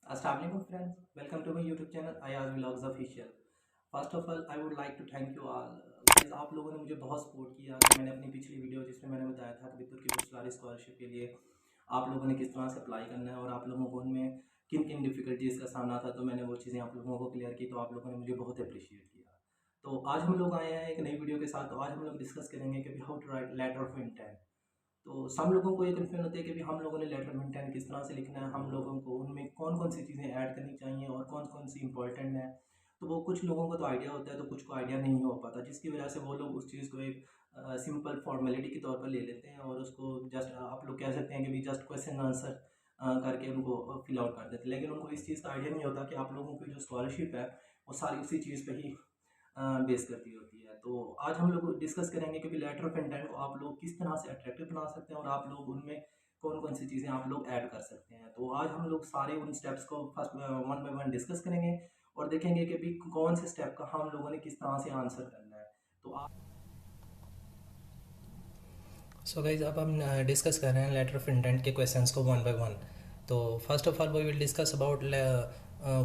अस्सलाम वालेकुम friends, welcome to my YouTube channel Ayaz vlogs official. First of all I would like to thank you all guys. आप लोगों ने मुझे बहुत सपोर्ट किया। मैंने अपनी पिछली वीडियो जिसमें मैंने बताया था कि तुर्की बुर्सलारी स्कॉलरशिप के लिए आप लोगों ने किस तरह से अप्लाई करना है और आप लोगों को उनमें किन किन डिफ़िकल्टीज़ का सामना था, तो मैंने वो चीज़ें आप लोगों को क्लियर की, तो आप लोगों ने मुझे बहुत अप्रिशिएट किया। तो आज हम लोग आए हैं एक नई वीडियो के साथ। तो आज हम लोग डिस्कस करेंगे कि how to write letter of intent. तो सब लोगों को ये कन्फ्यूजन होती है कि हम लोगों ने लेटर ऑफ इंटेंट किस तरह से लिखना है, हम लोगों को उनमें कौन कौन सी चीज़ें ऐड करनी चाहिए और कौन कौन सी इंपॉर्टेंट है। तो वो कुछ लोगों को तो आइडिया होता है, तो कुछ को आइडिया नहीं हो पाता, जिसकी वजह से वो लोग उस चीज़ को एक सिंपल फॉर्मेलिटी के तौर पर ले लेते हैं और उसको जस्ट आप लोग कह सकते हैं कि भी जस्ट क्वेश्चन आंसर करके उनको फिल आउट कर देते हैं। लेकिन उनको इस चीज़ का आइडिया नहीं होता कि आप लोगों की जो स्कॉलरशिप है वो सारी उसी चीज़ पर ही बेस करती होती है। तो आज हम लोग डिस्कस करेंगे कि लेटर ऑफ इंटेंट को आप लोग किस तरह से अट्रैक्टिव बना सकते हैं और आप लोग उनमें कौन कौन सी चीज़ें आप लोग ऐड कर सकते हैं। तो आज हम लोग सारे उन स्टेप्स को first one by one discuss करेंगे और देखेंगे कि भी कौन से स्टेप का हम लोगों ने किस तरह से आंसर करना है। तो आप सो गाइज अब हम डिस्कस कर रहे हैं लेटर ऑफ इंटेंट के क्वेश्चंस को वन बाय वन। तो first of all we will discuss about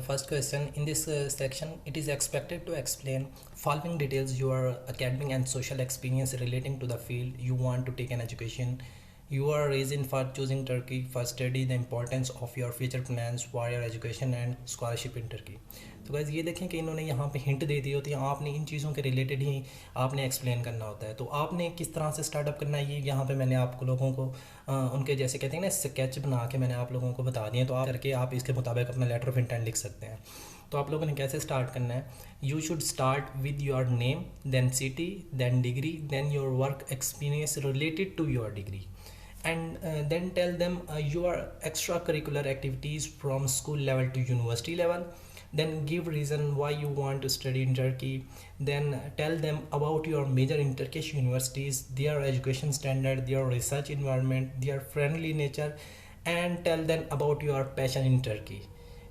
first question in this section. It is expected to explain following details your academic and social experience relating to the field you want to take an education. You are reason for choosing Turkey. First, study the importance of your future plans for your education and scholarship in Turkey. तो guys ये देखें कि इन्होंने यहाँ पे hint दे दी होती है, आपने इन चीज़ों के रिलेटेड ही आपने एक्सप्लेन करना होता है। तो आपने किस तरह से स्टार्टअप करना है, ये यहाँ पे मैंने आपको लोगों को उनके जैसे कहते हैं ना स्केच बना के मैंने आप लोगों को बता दिए। तो आप करके आप इसके मुताबिक अपना लेटर ऑफ इंटेंट लिख सकते हैं। तो आप लोगों ने कैसे स्टार्ट करना है, you should start with your name, then city, then degree, then your work experience related to your degree, and then tell them your extracurricular activities from school level to university level. Then give reason why you want to study in Turkey. Then tell them about your major in Turkish universities, their education standard, their research environment, their friendly nature, and tell them about your passion in Turkey.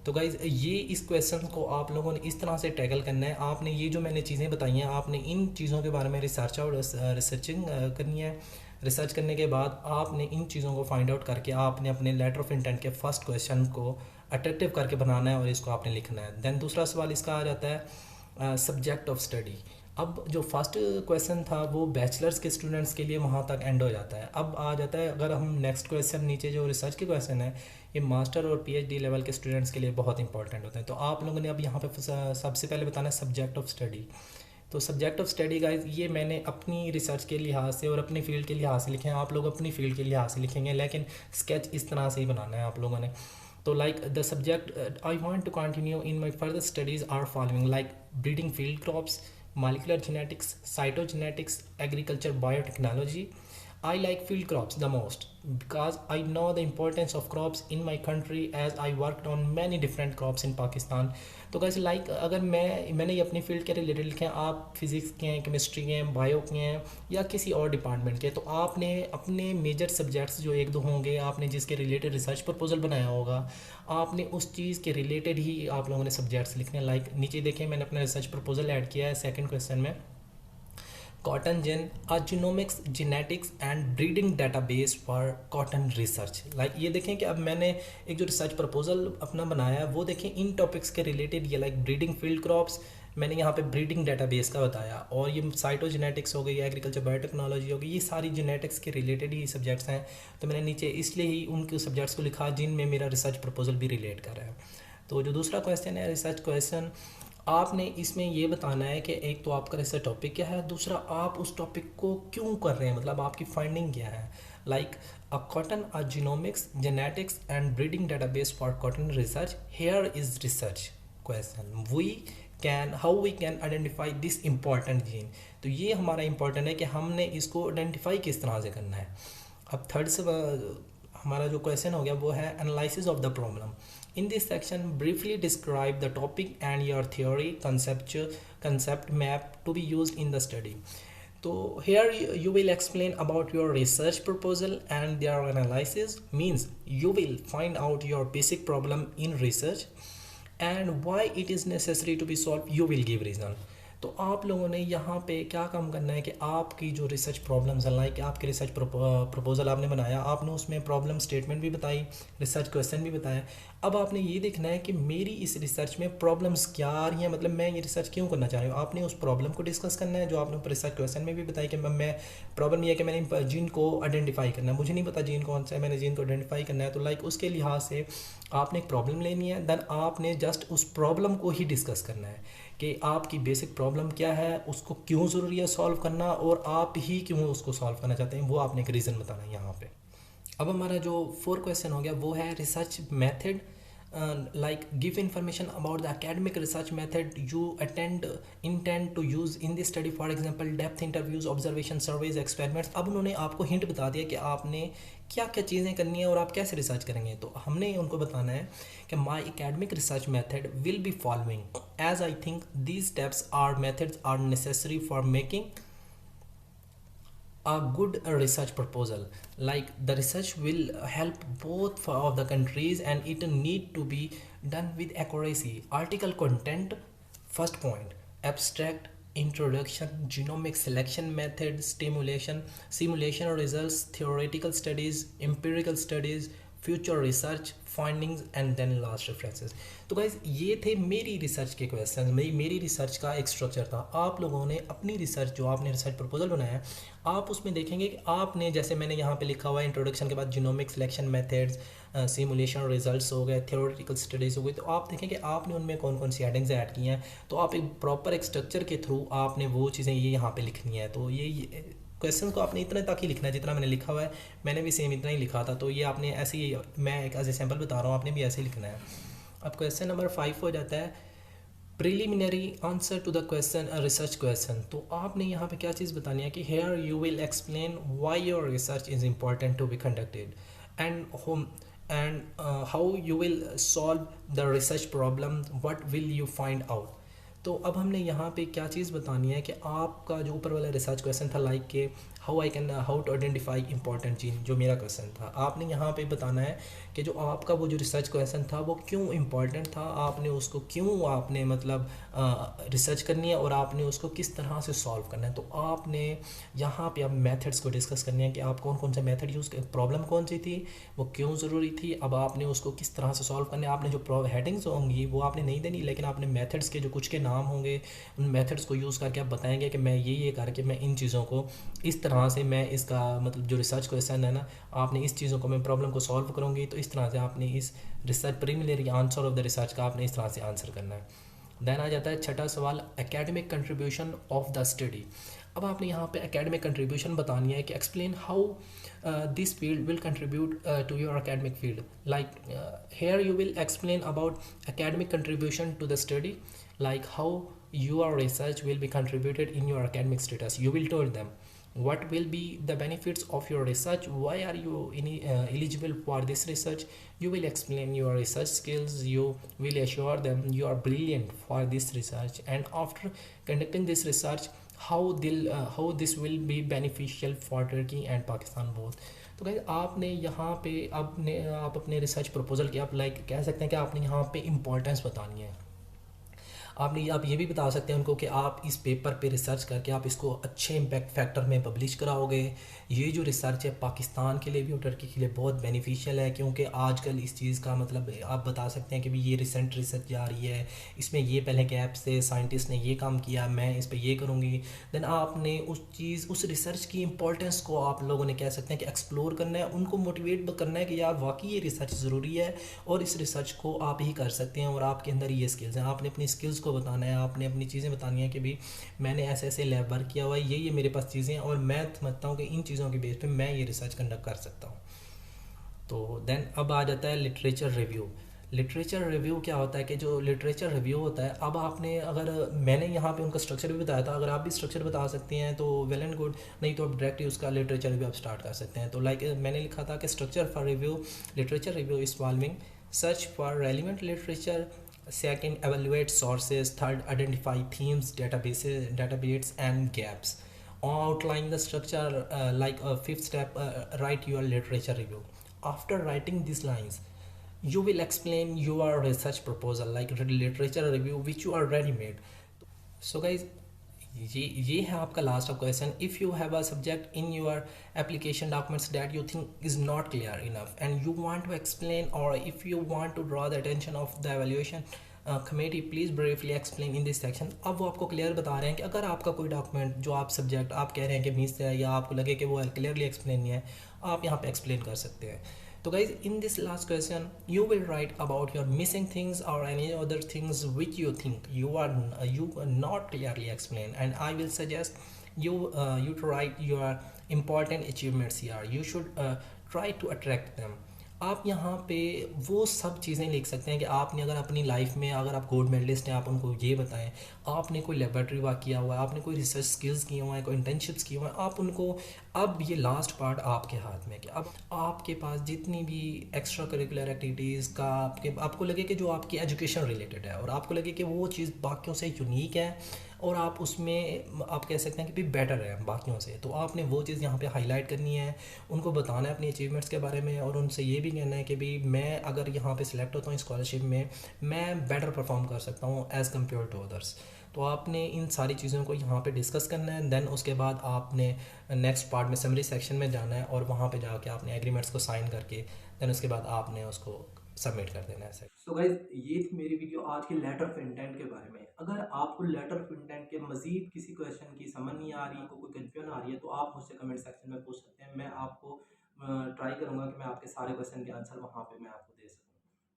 तो guys ये इस question को आप लोगों ने इस तरह से टैकल करना है। आपने ये जो मैंने चीज़ें बताई हैं, आपने इन चीज़ों के बारे में रिसर्च और रिसर्चिंग करनी है। रिसर्च करने के बाद आपने इन चीज़ों को फाइंड आउट करके आपने अपने लेटर ऑफ इंटेंट के फर्स्ट क्वेश्चन को अट्रैक्टिव करके बनाना है और इसको आपने लिखना है। देन दूसरा सवाल इसका आ जाता है सब्जेक्ट ऑफ स्टडी। अब जो फर्स्ट क्वेश्चन था वो बैचलर्स के स्टूडेंट्स के लिए वहाँ तक एंड हो जाता है। अब आ जाता है अगर हम नेक्स्ट क्वेश्चन नीचे जो रिसर्च के क्वेश्चन है, ये मास्टर और पीएचडी लेवल के स्टूडेंट्स के लिए बहुत इंपॉर्टेंट होते हैं। तो आप लोगों ने अब यहाँ पे सबसे पहले बताना है सब्जेक्ट ऑफ स्टडी। तो सब्जेक्ट ऑफ स्टडी गाइज ये मैंने अपनी रिसर्च के लिहाज से और अपनी फील्ड के लिहाज से लिखे हैं। आप लोग अपनी फील्ड के लिहाज से लिखेंगे, लेकिन स्केच इस तरह से ही बनाना है आप लोगों ने। तो like the subject I want to continue in my further studies are following like breeding field crops, molecular genetics, cytogenetics, agriculture, biotechnology. I like field crops the most because I know the importance of crops in my country as I worked on many different crops in Pakistan. तो कैसे like अगर मैंने ये अपनी field के related लिखे हैं, आप फिज़िक्स के हैं, केमिस्ट्री के हैं, बायो के हैं या किसी और डिपार्टमेंट के, तो आपने अपने मेजर सब्जेक्ट्स जो एक दो होंगे, आपने जिसके रिलेटेड रिसर्च प्रपोजल बनाया होगा, आपने उस चीज़ के रिलेटेड ही आप लोगों ने सब्जेक्ट्स लिखने हैं। लाइक नीचे देखें मैंने अपना रिसर्च प्रपोजल ऐड किया है सेकंड क्वेश्चन में, cotton gene uh genomics, genetics and breeding database for cotton research. Like ये देखें कि अब मैंने एक जो रिसर्च प्रपोजल अपना बनाया है वो देखें इन टॉपिक्स के रिलेटेड, ये लाइक ब्रीडिंग फील्ड क्रॉप्स, मैंने यहाँ पे ब्रीडिंग डाटाबेस का बताया, और ये साइटोजेनेटिक्स हो गई, एग्रीकल्चर बायोटेक्नोलॉजी हो गई, ये सारी जेनेटिक्स के रिलेटेड ही सब्जेक्ट्स हैं। तो मैंने नीचे इसलिए ही उनके सब्जेक्ट्स को लिखा जिनमें मेरा रिसर्च प्रपोजल भी रिलेट कर रहा है। तो जो दूसरा क्वेश्चन है रिसर्च क्वेश्चन, आपने इसमें ये बताना है कि एक तो आपका रिसर्च टॉपिक क्या है, दूसरा आप उस टॉपिक को क्यों कर रहे हैं, मतलब आपकी फाइंडिंग क्या है। Like a cotton uh genomics, genetics and breeding database for cotton research, here is research question, we can how we can identify this important gene. तो ये हमारा इंपॉर्टेंट है कि हमने इसको आइडेंटिफाई किस तरह से करना है। अब थर्ड से हमारा जो क्वेश्चन हो गया वो है analysis of the problem. In this section, briefly describe the topic and your theory, concept map to be used in the study. So here you will explain about your research proposal and their analysis. Means you will find out your basic problem in research and why it is necessary to be solved. You will give reason. तो आप लोगों ने यहाँ पे क्या काम करना है कि आपकी जो रिसर्च प्रॉब्लम्स हैं, लाइक आपके रिसर्च प्रपोजल आपने बनाया, आपने उसमें प्रॉब्लम स्टेटमेंट भी बताई, रिसर्च क्वेश्चन भी बताया। अब आपने ये देखना है कि मेरी इस रिसर्च में प्रॉब्लम्स क्या आ रही हैं, मतलब मैं ये रिसर्च क्यों करना चाह रही हूँ। आपने उस प्रॉब्लम को डिस्कस करना है जो आपने रिसर्च क्वेश्चन में भी बताया कि मैं प्रॉब्लम ये है कि मैंने जीन को आइडेंटिफाई करना है, मुझे नहीं पता जीन कौन सा है, मैंने जीन को आइडेंटिफाई करना है। तो लाइक उसके लिहाज से आपने एक प्रॉब्लम लेनी है, देन आपने जस्ट उस प्रॉब्लम को ही डिस्कस करना है कि आपकी बेसिक प्रॉब्लम क्या है, उसको क्यों ज़रूरी है सॉल्व करना, और आप ही क्यों उसको सॉल्व करना चाहते हैं, वो आपने एक रीज़न बताना है यहाँ पे। अब हमारा जो 4 क्वेश्चन हो गया वो है research method, like give information about the academic research method you intend to use in this study, for example depth interviews, observation surveys, experiments। अब उन्होंने आपको हिंट बता दिया कि आपने क्या क्या चीज़ें करनी है और आप कैसे रिसर्च करेंगे। तो हमने उनको बताना है कि माई academic research method will be following, as I think these steps or methods are necessary for making a good research proposal. Like the research will help both of the countries and it need to be done with accuracy. Article content, first point, abstract, introduction, genomic selection method, simulation results, theoretical studies, empirical studies, future research findings and then last references. तो guys ये थे मेरी research के question, मेरी research का एक structure था। आप लोगों ने अपनी रिसर्च जो आपने रिसर्च प्रपोजल बनाया है, आप उसमें देखेंगे कि आपने जैसे मैंने यहाँ पे लिखा हुआ है इंट्रोडक्शन के बाद genomic selection methods, simulation results हो गए, थ्योरेटिकल स्टडीज़ हो गई, तो आप देखें कि आपने उनमें कौन कौन सी हेडिंग्स ऐड की हैं। तो आप एक प्रॉपर एक स्ट्रक्चर के थ्रू आपने वो चीज़ें ये यहाँ पे लिखनी है। तो ये क्वेश्चन को आपने इतने तक ही लिखना है जितना मैंने लिखा हुआ है, मैंने भी सेम इतना ही लिखा था। तो ये आपने ऐसे ही, मैं एक एज ए सैम्पल बता रहा हूँ, आपने भी ऐसे ही लिखना है। अब क्वेश्चन नंबर 5 हो जाता है preliminary answer to the question, research question. तो आपने यहाँ पे क्या चीज़ बतानी है कि here you will explain why your research is important to be conducted and whom and how you will solve the research problem, what will you find out. तो अब हमने यहाँ पे क्या चीज़ बतानी है कि आपका जो ऊपर वाला रिसर्च क्वेश्चन था, लाइक के how to identify important gene, जो मेरा क्वेश्चन था, आपने यहाँ पे बताना है कि जो आपका वो जो रिसर्च क्वेश्चन था वो क्यों इम्पॉर्टेंट था, आपने उसको क्यों आपने मतलब रिसर्च करनी है और आपने उसको किस तरह से सॉल्व करना है। तो आपने यहाँ पे अब मेथड्स को डिस्कस करनी है कि आप कौन कौन सा मेथड यूज़, प्रॉब्लम कौन सी थी, वो क्यों ज़रूरी थी, अब आपने उसको किस तरह से सॉल्व करना है। आपने जो हेडिंग्स होंगी वो आपने नहीं देनी, लेकिन आपने मेथड्स के जो कुछ के नाम होंगे उन मेथड्स को यूज़ करके आप बताएंगे कि मैं ये करके मैं इन चीज़ों को इस तरह से, मैं इसका मतलब जो रिसर्च क्वेश्चन है ना, आपने इस चीज़ों को, मैं प्रॉब्लम को सॉल्व करूँगी। तो इस तरह से आपने इस research preliminary answer of the research का आपने इस तरह से आंसर करना है। देन आ जाता है छठा सवाल, academic contribution of the study. अब आपने यहाँ पे एकेडमिक कंट्रीब्यूशन बतानी है कि explain how this field will contribute to your academic field, like here you will explain about academic contribution to the study, like how your research will be contributed in your academic status. You will tell them what will be the benefits of your research, why are you eligible for this research. You will explain your research skills, you will assure them you are brilliant for this research, and after conducting this research how this will be beneficial for Turkey and Pakistan both. तो guys आपने यहाँ पे आप अपने research proposal की आप like कह सकते हैं कि आपने यहाँ पे इम्पोर्टेंस बतानी है। आप ये भी बता सकते हैं उनको कि आप इस पेपर पे रिसर्च करके आप इसको अच्छे इम्पैक्ट फैक्टर में पब्लिश कराओगे। ये जो रिसर्च है पाकिस्तान के लिए भी और टर्की के लिए बहुत बेनिफिशियल है, क्योंकि आजकल इस चीज़ का मतलब आप बता सकते हैं कि भी ये रिसेंट रिसर्च जा रही है, इसमें ये पहले गैप से साइंटिस्ट ने ये काम किया, मैं इस पर ये करूँगी। देन आपने उस रिसर्च की इम्पोर्टेंस को आप लोगों ने कह सकते हैं कि एक्सप्लोर करना है, उनको मोटिवेट करना है कि यार वाकई ये रिसर्च ज़रूरी है और इस रिसर्च को आप ही कर सकते हैं और आपके अंदर ये स्किल्स हैं। आपने अपनी स्किल्स को बताना है, आपने अपनी चीज़ें बतानी है कि भाई मैंने ऐसे ऐसे लैब वर्क किया हुआ है, ये मेरे पास चीज़ें हैं और मैं समझता हूँ कि इन चीज़ों के बेस पे मैं ये रिसर्च कंडक्ट कर सकता हूँ। तो देन अब आ जाता है लिटरेचर रिव्यू। लिटरेचर रिव्यू क्या होता है कि जो लिटरेचर रिव्यू होता है, अब आपने अगर मैंने यहाँ पे उनका स्ट्रक्चर भी बताया था, अगर आप भी स्ट्रक्चर बता सकते हैं तो वेल एंड गुड, नहीं तो आप डायरेक्टली उसका लिटरेचर रिव्यू आप स्टार्ट कर सकते हैं। तो लाइक मैंने लिखा था कि structure for review, literature review is following: search for relevant literature, second evaluate sources, third identify themes, databases and gaps. Outline the structure, like a fifth step, write your literature review. After writing these lines you will explain your research proposal, like literature review which you already made. So guys, ये है आपका last of question. If you have a subject in your application documents that you think is not clear enough and you want to explain और if you want to draw the attention of the evaluation committee please briefly explain in this section. अब वो आपको clear बता रहे हैं कि अगर आपका कोई डॉक्यूमेंट जो आप सब्जेक्ट आप कह रहे हैं कि मिस है या आपको लगे कि वो क्लियरली एक्सप्लेन नहीं है, आप यहाँ पे एक्सप्लेन कर सकते हैं। तो guys, in this last question you will write about your missing things or any other things which you think you are not clearly explained, and I will suggest you to write your important achievements here. You should try to attract them. आप यहाँ पे वो सब चीज़ें लिख सकते हैं कि आपने अगर अपनी लाइफ में अगर आप गोल्ड मेडलिस्ट हैं, आप उनको ये बताएं आपने कोई लेबोरेटरी वर्क किया हुआ है, आपने कोई रिसर्च स्किल्स किए हुए हैं, कोई इंटर्नशिप्स किए हुए हैं, आप उनको। अब ये लास्ट पार्ट आपके हाथ में कि अब आपके पास जितनी भी एक्स्ट्रा करिकुलर एक्टिविटीज़ का आपको लगे कि जो आपकी एजुकेशन रिलेटेड है और आपको लगे कि वो चीज़ बाकियों से यूनिक है और आप उसमें आप कह सकते हैं कि भी बेटर है बाकियों से, तो आपने वो चीज़ यहाँ पे हाईलाइट करनी है, उनको बताना है अपनी अचीवमेंट्स के बारे में और उनसे ये भी कहना है कि भी मैं अगर यहाँ पे सिलेक्ट होता हूँ स्कॉलरशिप में मैं बेटर परफॉर्म कर सकता हूँ एज़ कम्पेयर टू अदर्स। तो आपने इन सारी चीज़ों को यहाँ पे डिस्कस करना है। देन उसके बाद आपने नेक्स्ट पार्ट में समरी सेक्शन में जाना है और वहाँ पे जाके आपने एग्रीमेंट्स को साइन करके देन उसके बाद आपने उसको सबमिट कर देना है। सो गाइज, ये थी मेरी वीडियो आज के लेटर ऑफ इंटेंट के बारे में। अगर आपको लेटर ऑफ इंटेंट के मजीद किसी क्वेश्चन की समझ नहीं आ रही, आपको कोई कन्फ्यूजन आ रही है, तो आप मुझसे कमेंट सेक्शन में पूछ सकते हैं। मैं आपको ट्राई करूंगा कि मैं आपके सारे क्वेश्चन के आंसर वहाँ पे मैं आपको दे सकूँ।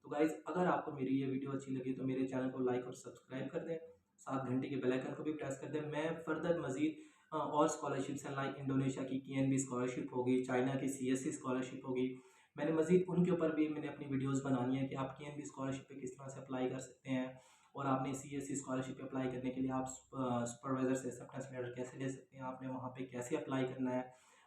तो गाइज, अगर आपको मेरी ये वीडियो अच्छी लगी तो मेरे चैनल को लाइक और सब्सक्राइब कर दें, साथ घंटे के बेल आइकन को भी प्रेस कर दें। मैं फर्दर मजीद और स्कॉलरशिप्स हैं, लाइक इंडोनेशिया की KNB स्कॉलरशिप होगी, चाइना की CSC स्कॉलरशिप होगी। मैंने मजीद उनके ऊपर भी मैंने अपनी वीडियोस बनानी है कि आप KNB स्कॉलरशिप पे किस तरह से अप्लाई कर सकते हैं, और आपने CSC स्कॉलरशिप पे अप्लाई करने के लिए आप सुपरवाइज़र से एक्सेप्टेंस लेटर कैसे ले सकते हैं, आपने वहाँ पे कैसे अप्लाई करना है,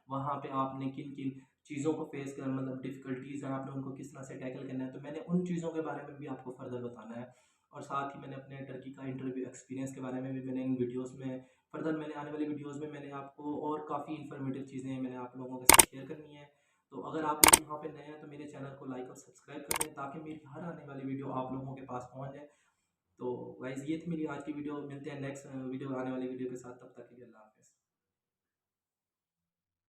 वहाँ पे आपने किन किन चीज़ों को फेस कर मतलब डिफ़िकल्टीज़ हैं आपने उनको किस तरह से टैकल करना है। तो मैंने उन चीज़ों के बारे में भी आपको फर्दर बताना है, और साथ ही मैंने अपने टर्की का इंटरव्यू एक्सपीरियंस के बारे में भी मैंने इन वीडियोज़ में फर्दर मैंने आने वाली वीडियोज़ में मैंने आपको और काफ़ी इन्फॉर्मेटिव चीज़ें मैंने आप लोगों के साथ शेयर करनी है। तो अगर आप लोग यहाँ पे नए हैं तो मेरे चैनल को लाइक और सब्सक्राइब कर दें ताकि मेरी हर आने वाली वीडियो आप लोगों के पास पहुँच जाए। तो गाइज़, ये थी मेरी आज की वीडियो। मिलते हैं नेक्स्ट वीडियो आने वाली वीडियो के साथ, तब तक के लिए अल्लाह हाफ़िज़।